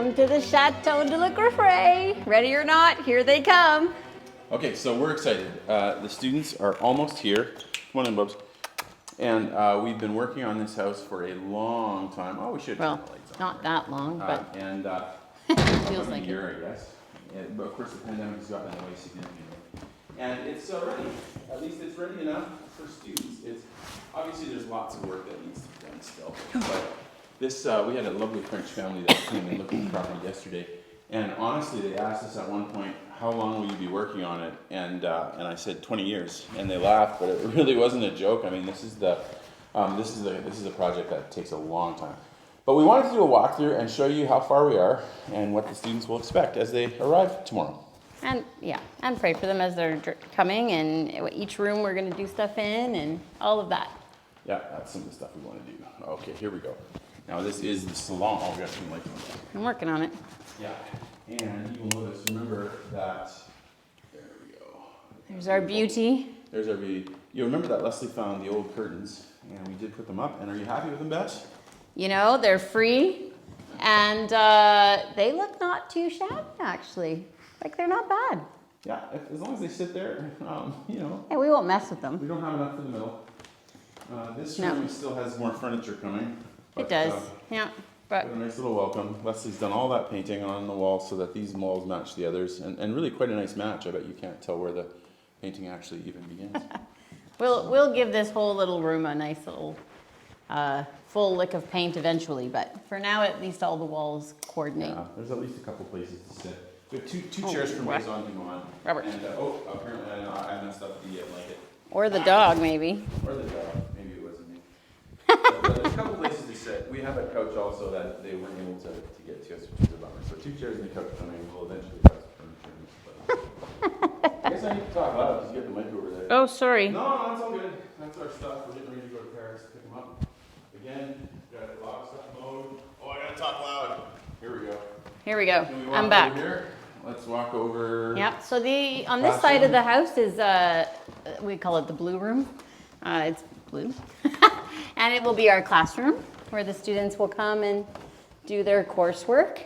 Welcome to the Chateau de la Grifferaie. Ready or not, here they come. Okay, so we're excited. The students are almost here. Come on in, Bubs. And we've been working on this house for a long time. Oh, we should turn the lights on. Not that long, but feels like a year, I guess. But of course, the pandemic has gotten in the way significantly. And it's ready. At least it's ready enough for students. It's obviously there's lots of work that needs to be done still. But this, we had a lovely French family that came and looked at the property yesterday. And honestly, they asked us at one point, how long will you be working on it? And I said 20 years, and they laughed, but it really wasn't a joke. I mean, this is a project that takes a long time. But we wanted to do a walkthrough and show you how far we are and what the students will expect as they arrive tomorrow. And pray for them as they're coming, and each room we're going to do stuff in, and all of that. Yeah, that's some of the stuff we want to do. Okay, here we go. Now this is the salon. Oh, we got some lights on that. I'm working on it. Yeah, and you will notice, remember that, there we go. There's our beauty. There's our beauty. You remember that Leslie found the old curtains, and we did put them up, and are you happy with them, Bess? You know, they're free, and they look not too shabby, actually. Like, they're not bad. Yeah, as long as they sit there, you know. Hey, we won't mess with them. We don't have enough for the middle. This room still has more furniture coming. It does, yeah. But a nice little welcome. Leslie's done all that painting on the wall so that these walls match the others, and really quite a nice match. I bet you can't tell where the painting actually even begins. We'll give this whole little room a nice little full lick of paint eventually, but for now at least all the walls coordinate. Yeah, there's at least a couple places to sit. We have two chairs for Maison to go on. Robert. And apparently I messed up the blanket. Or the dog, maybe. Or the dog. Maybe it wasn't me. But there's a couple places to sit. We have a couch also that they weren't able to get to us, which is a bummer. So 2 chairs and a couch coming. We'll eventually have some furniture. I guess I need to talk loud because you get the mic over there. Oh, sorry. No, that's all good. That's our stuff. We're getting ready to go to Paris to pick them up. Again, got a lot of stuff mode. Oh, I gotta talk loud. Here we go. Here we go. Can we walk I'm back. over here? Let's walk over. Yep. So on this side of the house is we call it the blue room. It's blue, and it will be our classroom where the students will come and do their coursework.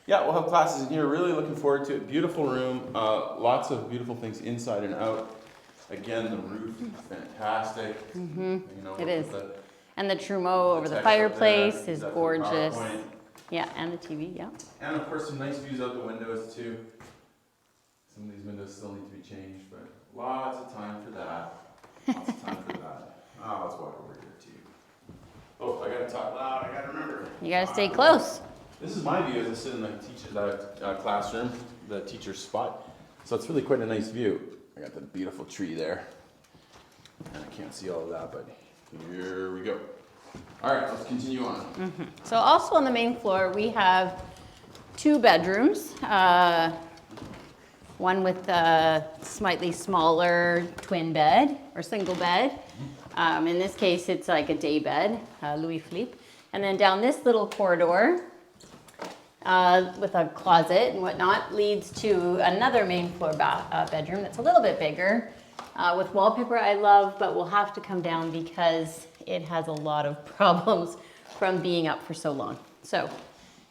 Yeah, we'll have classes in here. Really looking forward to it. Beautiful room. Lots of beautiful things inside and out. Again, the roof is fantastic. Mm-hmm. You know, it is. And the trumeau over the fireplace is gorgeous. Yeah, and the TV, yeah. And of course some nice views out the windows too. Some of these windows still need to be changed, but lots of time for that. Lots of time for that. Let's walk over here too. Oh, I gotta talk loud, I gotta remember. You gotta stay close. This is my view as I sit in the classroom, the teacher's spot. So it's really quite a nice view. I got the beautiful tree there. And I can't see all of that, but here we go. All right, let's continue on. Mm-hmm. So also on the main floor, we have 2 bedrooms. One with a slightly smaller twin bed or single bed. In this case, it's like a day bed, Louis Philippe. And then down this little corridor with a closet and whatnot leads to another main floor bedroom that's a little bit bigger with wallpaper I love, but we'll have to come down because it has a lot of problems from being up for so long. So,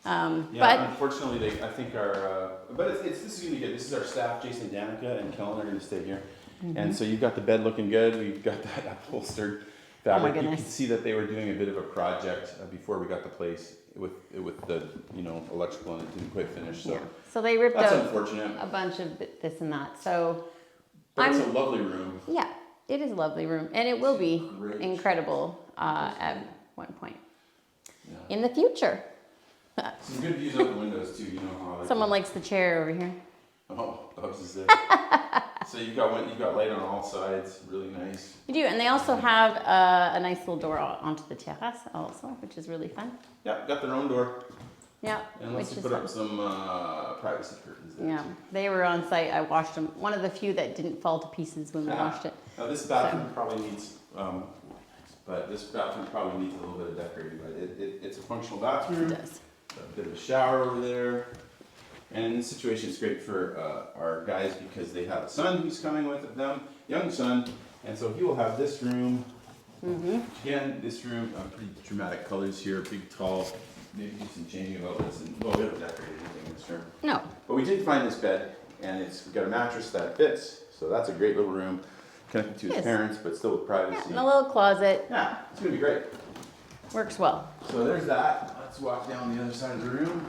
but unfortunately, I think but this is gonna be good. This is our staff, Jason, Danica, and Kellen are gonna stay here. Mm-hmm. And so you've got the bed looking good. We've got that upholstered fabric. Oh my goodness. You can see that they were doing a bit of a project before we got the place with the electrical, and it didn't quite finish. So, so they ripped that's out unfortunate. A bunch of this and that. So, but it's a lovely room. Yeah. It is a lovely room, and it will be incredible at one point in the future. Some good views out the windows too. You know how someone likes the chair over here. Oh, Bubs is there. So you've got light on all sides, really nice. You do, and they also have a nice little door onto the terrace also, which is really fun. Yeah, got their own door. Yeah, and let's put up some privacy curtains there. Yeah, they were on site. I washed them. One of the few that didn't fall to pieces when we washed it. Now this bathroom probably needs, a little bit of decorating, but it's a functional bathroom. It does. A bit of a shower over there. And this situation is great for our guys because they have a son who's coming with them, young son, and so he will have this room. Mm-hmm. Again, this room, pretty dramatic colors here, big, tall maybe do some changing of outlets, and well, we haven't decorated anything this term. No. But we did find this bed, and we've got a mattress that fits, so that's a great little room, connected to his parents, but still with privacy. Yeah, and a little closet. Yeah, it's gonna be great. Works well. So there's that. Let's walk down the other side of the room.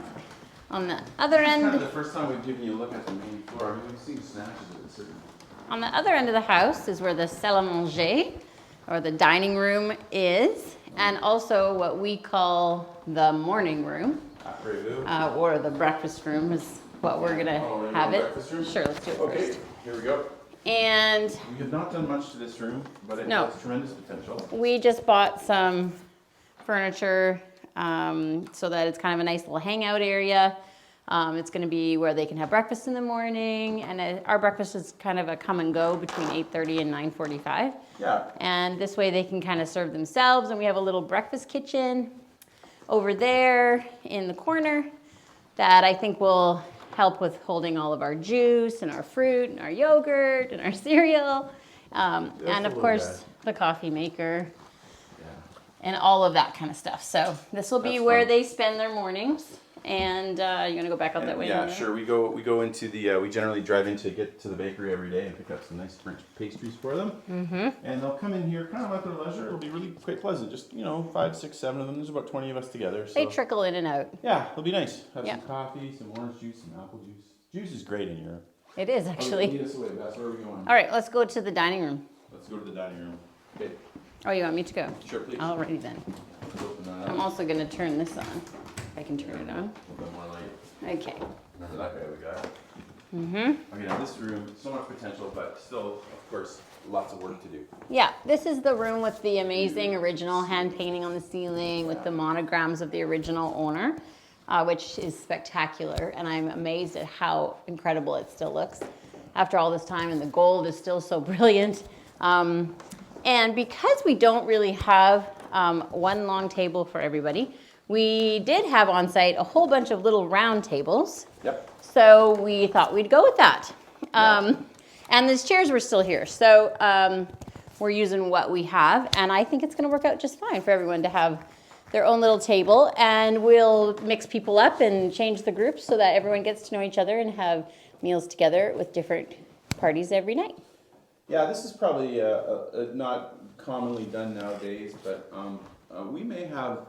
On the other It's kind of end, the first time we've given you a look at the main floor. I mean, we've seen snatches of it, certainly. on the other end of the house is where the salle à manger, or the dining room, is, and also what we call the morning room, or the breakfast room is what we're gonna have it. Breakfast room? Sure, let's do it Okay, first. here we go. And We have not done much to this room, but it No. has tremendous potential. we just bought some furniture so that it's kind of a nice little hangout area. It's going to be where they can have breakfast in the morning, and our breakfast is kind of a come and go between 8:30 and 9:45. Yeah. And this way they can kind of serve themselves, and we have a little breakfast kitchen over there in the corner that I think will help with holding all of our juice and our fruit and our yogurt and our cereal, and of course the coffee maker. And all of that kind of stuff. So this will be That's where fun. they spend their mornings. And you're gonna go back out that way. Yeah, Linda? sure. We go into the. We generally drive in to get to the bakery every day and pick up some nice French pastries for them. Mm-hmm. And they'll come in here kind of at their leisure. It'll be really quite pleasant. Just 5, 6, 7 of them. There's about 20 of us together. So. They trickle in and out. Yeah, it'll be nice. Have Yeah. some coffee, some orange juice, some apple juice. Juice is great in Europe. It is Oh, actually. lead us away, Bess. Where are we going? All right, let's go to the dining room. Let's go to the dining room. Okay. Oh, you want me to go? Sure, please. Alrighty then. Let's open that I'm up. also gonna turn this on. If I can turn it on. A little bit more light. Okay. Remember that guy we got? Mm-hmm. Okay, now this room, so much potential, but still, of course, lots of work to do. Yeah, this is the room with the amazing original hand painting on the ceiling with the monograms of the original owner, which is spectacular. And I'm amazed at how incredible it still looks after all this time. And the gold is still so brilliant. And because we don't really have one long table for everybody, we did have on site a whole bunch of little round tables. Yep. So we thought we'd go with that. And these chairs were still here. So we're using what we have. And I think it's going to work out just fine for everyone to have their own little table. And we'll mix people up and change the groups so that everyone gets to know each other and have meals together with different parties every night. Yeah, this is probably not commonly done nowadays, but we may have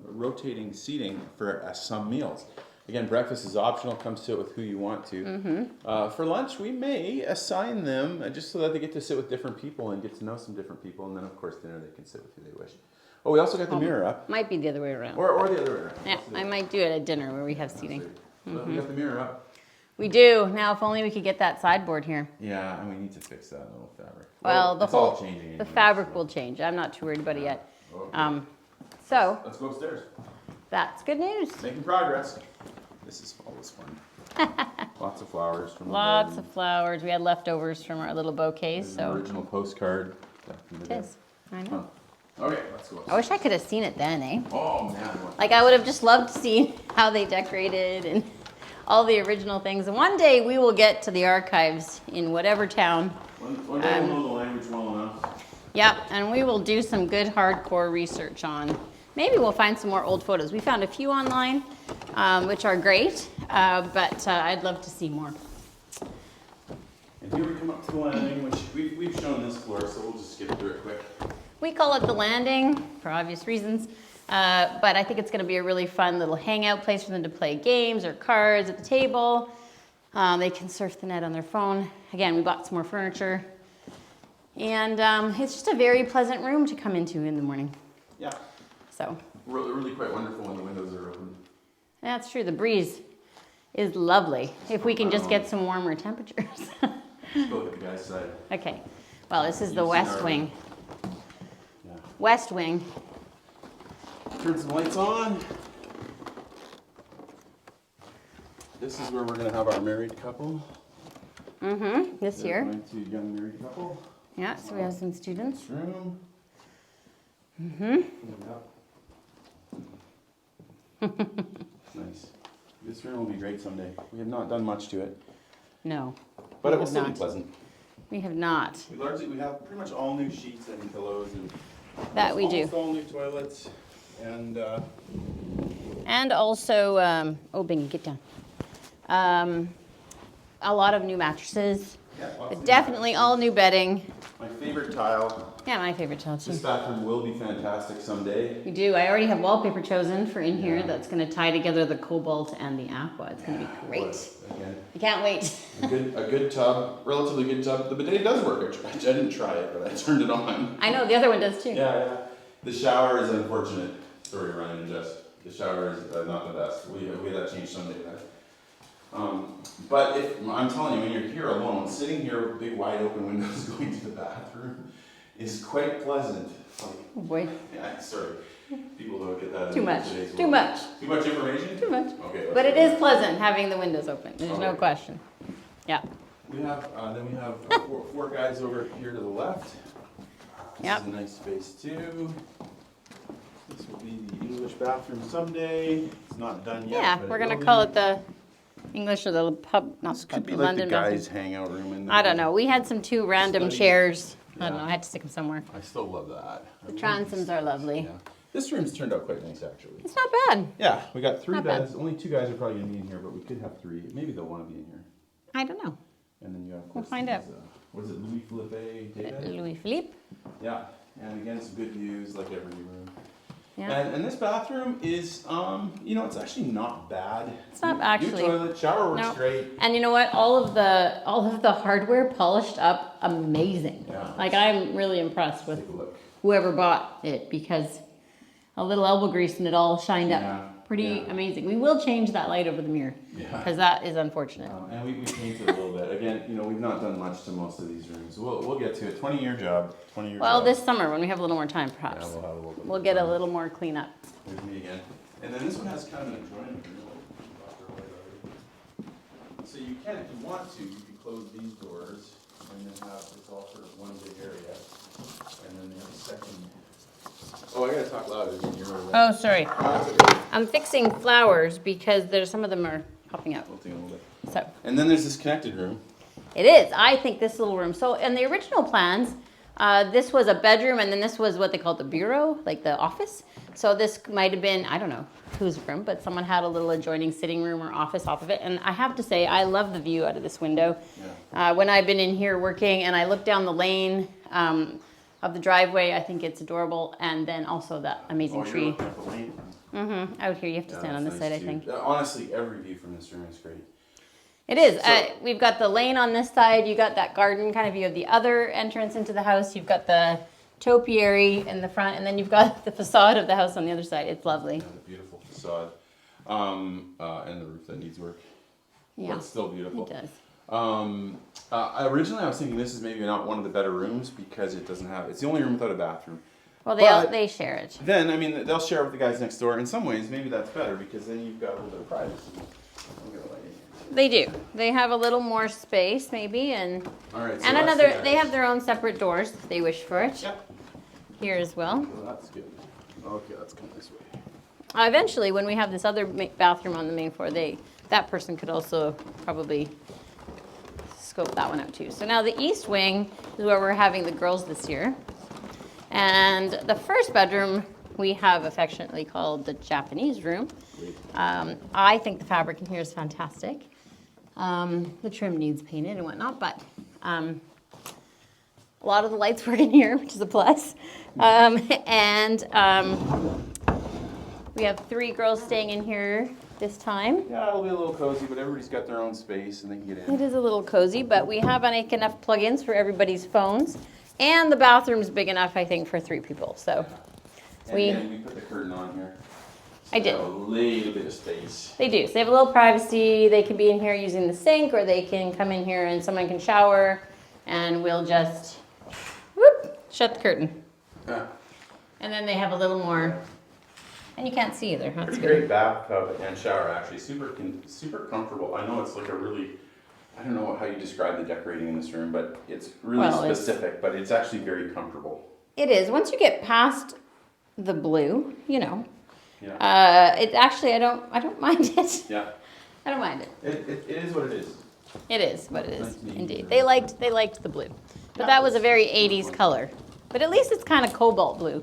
rotating seating for some meals. Again, breakfast is optional, come sit with who you want to. Mm-hmm. For lunch, we may assign them just so that they get to sit with different people and get to know some different people, and then of course dinner they can sit with who they wish. Oh, we also got the mirror up. Might be the other way around. Or the other way around. Yeah, I might do it at dinner where we have seating. So we got the mirror up. We do. Now, if only we could get that sideboard here. Yeah, and we need to fix that little fabric. Well, it's all changing. the anyway, fabric so. will change. I'm not too worried about it yet. Okay. So Let's go upstairs. that's good news. Making progress. This is always fun. Lots of flowers from the Lots garden. of flowers. We had leftovers from our little bouquets, There's an so original postcard. back in the it day. is. I know. Okay, let's go. I wish I could have seen it then, eh? Oh man. Like I would have just loved to see how they decorated and all the original things. And one day we will get to the archives in whatever town. One day we'll know the language well enough. Yep, and we will do some good hardcore research on. Maybe we'll find some more old photos. We found a few online, which are great, but I'd love to see more. And here we come up to the landing, which we've shown this floor, so we'll just skip through it quick. We call it the landing for obvious reasons, but I think it's going to be a really fun little hangout place for them to play games or cards at the table. They can surf the net on their phone. Again, we bought some more furniture. And it's just a very pleasant room to come into in the morning. Yeah. So Really quite wonderful when the windows are open. that's true. The breeze is lovely if we can just get some warmer temperatures. Let's go look at the guy's side. Okay. Well, this is the You've seen west our- wing. Yeah. West wing. Turn some lights on. This is where we're going to have our married couple. Mm-hmm. This year. Going to young married couple. Yeah, so we have some students. This room. Mm-hmm. Nice. This room will be great someday. We have not done much to it, No, but We it will have still be not. pleasant. we have not. We have pretty much all new sheets and pillows and That we do. almost all new toilets and And also, oh, Bingy, get down. A lot of new mattresses. Yeah, lots But of definitely mattresses. all new bedding. My favorite tile. Yeah, my favorite tile too. This bathroom will be fantastic someday. We do. I already have wallpaper chosen for in here Yeah. that's going to tie together the cobalt and the aqua. It's going to be great. Again, I can't wait. a good tub, relatively good tub. The bidet does work. I didn't try it, but I turned it on. I know, the other one does too. Yeah. The shower is unfortunate. Sorry, Ryan and Jess. The shower is not the best. We had that changed someday. But if, I'm telling you, when you're here alone, sitting here with big wide open windows going to the bathroom is quite pleasant. Like, Oh boy. yeah, sorry. People don't get that. Too in much. today's Too world. much. Too much information? Too much. Okay. But it is pleasant having the windows open. There's no Okay. question. Yeah. We have, four guys over here to the left. This Yep. is a nice space too. This will be the English bathroom someday. It's not done yet. Yeah, but we're it going will to call be. it the English or the pub, not This the could pub, be the like London the bathroom. guys' hangout room in there. I don't know. We had some two random Study. chairs. I don't Yeah. know. I had to stick them somewhere. I still love that. The transoms are lovely. Yeah. This room's turned out quite nice actually. It's not bad. Yeah, we got three Not bad. beds. Only two guys are probably gonna be in here, but we could have three. Maybe they'll want to be in here. I don't know. And then you have, of We'll course, find these, out. what is it, Louis Philippe day bed? Louis Philippe. Yeah, and again, some good views like every room. Yeah. And this bathroom is, it's actually not bad. It's not New actually. toilet, shower works No. great. And you know what? All of the hardware polished up amazing. Yeah. Like I'm really impressed with Take a look. whoever bought it because a little elbow grease and it all shined up. Yeah, Pretty yeah. amazing. We will change that light over the mirror Yeah. because that is unfortunate. And we painted a little bit. Again, we've not done much to most of these rooms. We'll get to it. 20-year job. 20-year Well, job. this summer when we have a little more time, Yeah, perhaps we'll have a little bit. we'll get a little more cleanup. There's me again. And then this one has kind of an adjoining room. So you can, if you want to, you can close these doors and then have this all sort of one big area. And then they have a second. Oh, I gotta talk louder than you're over there. Oh, sorry. I'm fixing flowers because there's some of them are popping up. We'll take a little bit. So And then there's this connected room. it is. I think this little room. So in the original plans, this was a bedroom and then this was what they called the bureau, like the office. So this might have been, I don't know whose room, but someone had a little adjoining sitting room or office off of it. And I have to say, I love the view out of this window. Yeah. When I've been in here working and I look down the lane of the driveway, I think it's adorable. And then also that amazing Oh, you're tree. looking at the lane. Out here, you have to stand on this side, I think. Honestly, every view from this room is great. It is. So- We've got the lane on this side. You got that garden kind of view of the other entrance into the house. You've got the topiary in the front, and then you've got the facade of the house on the other side. It's lovely. And the beautiful facade. And the roof that needs work. Yeah, But it's still beautiful. it does. Originally, I was thinking this is maybe not one of the better rooms because it doesn't have. It's the only room without a bathroom. Well, But- they share it. Then, I mean, they'll share with the guys next door. In some ways, maybe that's better because then you've got a little bit of privacy. I'm gonna light it They do. They have a little more space, maybe, and here. All right. So and that's another. the They guys. have their own separate doors if they wish for it. Yep. Here as well. Well, that's good. Okay, let's come this way. Eventually, when we have this other bathroom on the main floor, that person could also probably scope that one out too. So now the east wing is where we're having the girls this year. And the first bedroom we have affectionately called the Japanese room. I think the fabric in here is fantastic. The trim needs painted and whatnot, but a lot of the lights work in here, which is a plus. We have 3 girls staying in here this time. Yeah, it'll be a little cozy, but everybody's got their own space and they can get in. It is a little cozy, but we have enough plugins for everybody's phones. And the bathroom's big enough, I think, for 3 people. So And we- then we put the curtain on here. So I did. they have a little bit of space. they do. So they have a little privacy. They can be in here using the sink, or they can come in here and someone can shower, and we'll just shut the curtain. Yeah. And then they have a little more, and you can't see either. That's Pretty good. great bathtub and shower actually. Super comfortable. I know it's like a really, I don't know how you describe the decorating in this room, but it's really Well, it's- specific, but it's actually very comfortable. It is. Once you get past the blue, Yeah. it actually I don't mind it. Yeah. I don't mind it. It is what it is. It is what it is, Nice meeting indeed. you. They liked the blue, but Yeah, that was a it's very beautiful. 80s color. But at least it's kind of cobalt blue.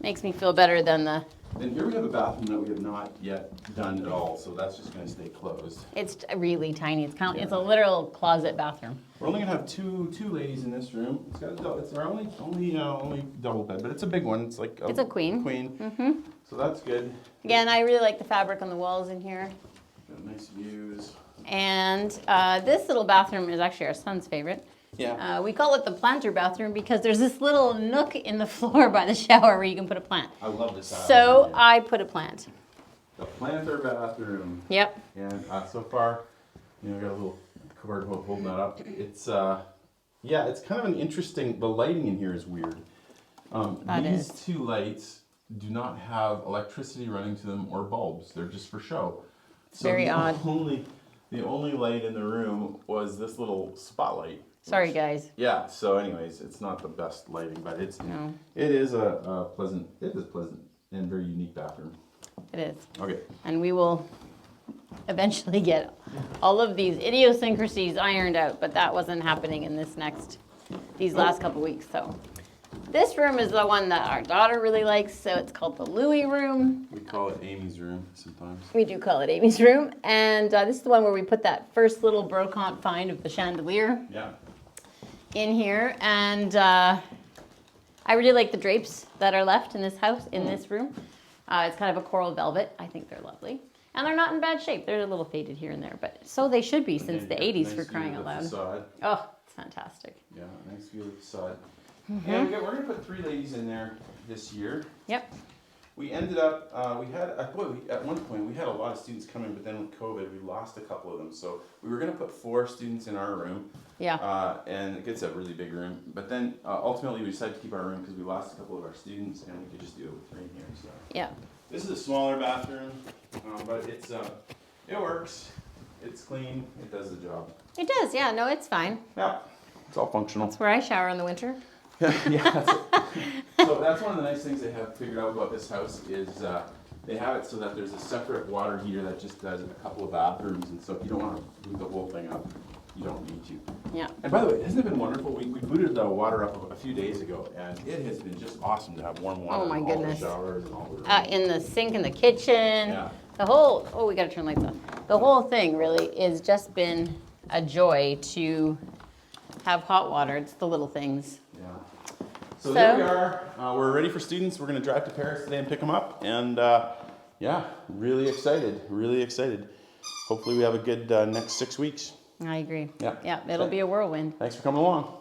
Makes me feel better than the And here we have a bathroom that we have not yet done at all, so that's just gonna stay closed. It's really tiny. It's a literal closet bathroom. We're only gonna have two ladies in this room. It's got it's our only double bed, but it's a big one. It's like It's a queen. Mm-hmm. So that's good. Again, I really like the fabric on the walls in here. Got nice views. And this little bathroom is actually our son's favorite. Yeah. We call it the planter bathroom because there's this little nook in the floor by the shower where you can put a plant. I love this. So I put a plant. The planter bathroom. Yep. And so far, we got a little cupboard holding that up. It's it's kind of an interesting. The lighting in here is weird. These two lights do not have electricity running to them or bulbs. They're just for show. So very odd. The only light in the room was this little spotlight. Sorry, guys. Yeah. So, anyways, it's not the best lighting, but it is a pleasant. It is pleasant and very unique bathroom. It is. Okay. And we will eventually get all of these idiosyncrasies ironed out, but that wasn't happening in these last couple weeks. So this room is the one that our daughter really likes, so it's called the Louis room. We call it Amy's room sometimes. We do call it Amy's room, and this is the one where we put that first little brocante find of the chandelier in here, and I really like the drapes that are left in this house, in this room. It's kind of a coral velvet. I think they're lovely. And they're not in bad shape. They're a little faded here and there, but so they should be since the 80s, for crying out loud. Facade. Oh, it's fantastic. Yeah, nice view of the facade. And we're going to put 3 ladies in there this year. Yep. We ended up, at one point, we had a lot of students come in, but then with COVID, we lost a couple of them. So we were going to put 4 students in our room. Yeah. And it gets a really big room. But then ultimately we decided to keep our room because we lost a couple of our students and we could just do it with 3 in here. So Yeah. this is a smaller bathroom, but it works. It's clean. It does the job. It does, yeah. No, it's fine. Yeah, it's all functional. That's where I shower in the winter. Yeah, that's it. So that's one of the nice things they have figured out about this house is they have it so that there's a separate water heater that just does a couple of bathrooms, and so if you don't want to boot the whole thing up, you don't need to. Yeah. And by the way, hasn't it been wonderful? We booted the water up a few days ago, and it has been just awesome to have warm water Oh my in goodness. all the showers and all the rooms. In the sink in the kitchen. Yeah. The whole, we got to turn lights on. The whole thing really has just been a joy to have hot water. It's the little things. Yeah. So there we are. We're ready for students. We're going to drive to Paris today and pick them up. And really excited. Really excited. Hopefully we have a good next 6 weeks. I agree. Yeah. Yeah, it'll be a whirlwind. Thanks for coming along.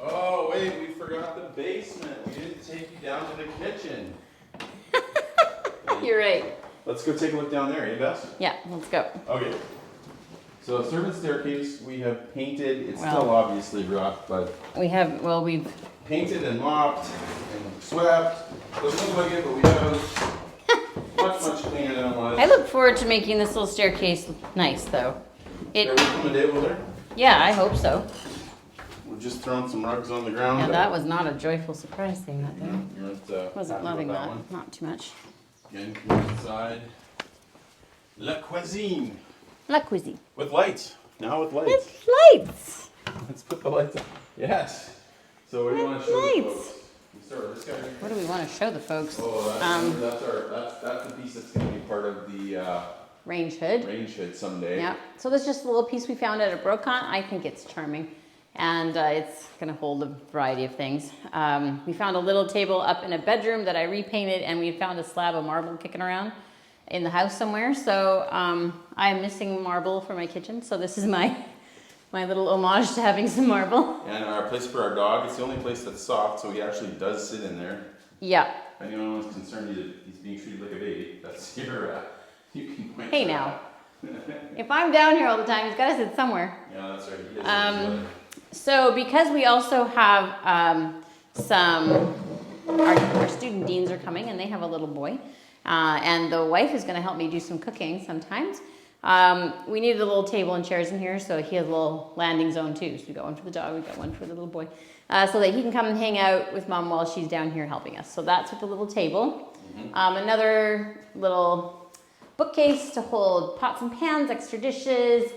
Oh, wait, we forgot the basement. We didn't take you down to the kitchen. You're right. Let's go take a look down there, eh, Bess? Yeah, let's go. Okay. So servant staircase, we have painted. It's still obviously rough, but we've painted and mopped and swept. Doesn't look like it, but we have much cleaner than it was. I look forward to making this little staircase nice, though. There we come a day with her. Yeah, I hope so. We're just throwing some rugs on the ground. Yeah, that was not a joyful surprise thing that day. You Wasn't loving that. Not too much. Again, come inside. La cuisine. La cuisine. With lights. Now with lights. With lights. Let's put the lights on. Yes. So what do you want to show the folks? We start with this guy right here. What do we want to show the folks? Oh, that's the piece that's going to be part of the range hood. Range hood someday. Yeah. So this is just a little piece we found at a brocante. I think it's charming. And it's going to hold a variety of things. We found a little table up in a bedroom that I repainted, and we found a slab of marble kicking around in the house somewhere. So I'm missing marble for my kitchen. So this is my little homage to having some marble. And our place for our dog, it's the only place that's soft, so he actually does sit in there. Yeah. If anyone was concerned he's being treated like a baby, that's your, you can point Hey that now. out. If I'm down here all the time, he's got to sit somewhere. Yeah, that's right. He does So because we also have our student deans are coming, and they have a little boy. And the wife is going to help me do some cooking sometimes. We needed a little table and chairs in here, so he has a little landing zone too. So we got one for the dog, we got one for the little boy, so that he can come and hang out with mom while she's down here helping us. So that's with the little table. Another little bookcase to hold pots and pans, extra dishes,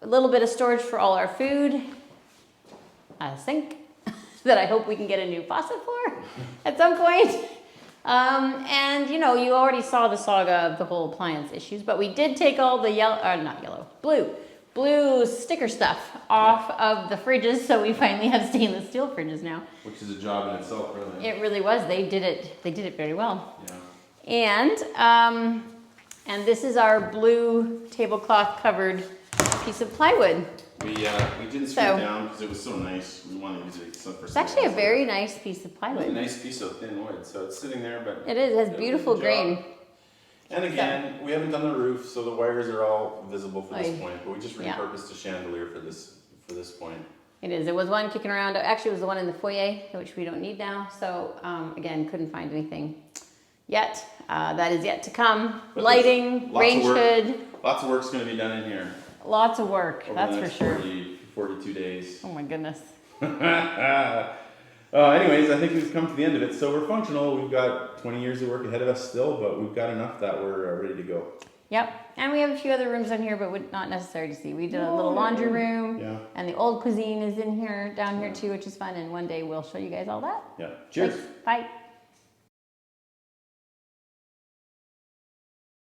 a little bit of storage for all our food, a sink. that I hope we can get a new faucet for at some point. And you know, you already saw the saga of the whole appliance issues, but we did take all the blue sticker stuff off of the fridges, so we finally have stainless steel fridges now. Which is a job in itself, really. It really was. They did it very well. Yeah. And this is our blue tablecloth covered piece of plywood. We didn't strip it down because it was so nice. We wanted to use it for. It's actually a very nice piece of plywood. Really nice piece of thin wood. So it's sitting there, but it is. It has beautiful grain. And again, we haven't done the roof, so the wires are all visible for this point. But we just repurposed a chandelier for this point. It is. It was one kicking around. Actually, it was the one in the foyer, which we don't need now. So again, couldn't find anything yet. That is yet to come. But lighting, rain hood. Lots of work's going to be done in here. Lots of work. Over that's the next for sure. 42 days. Oh my goodness. Anyways, I think we've come to the end of it. So we're functional. We've got 20 years of work ahead of us still, but we've got enough that we're ready to go. Yep. And we have a few other rooms in here, but not necessary to see. We did a little laundry room. Yeah. And the old cuisine is in here, down here too, which is fun. And one day we'll show you guys all that. Yeah. Cheers. Thanks. Bye.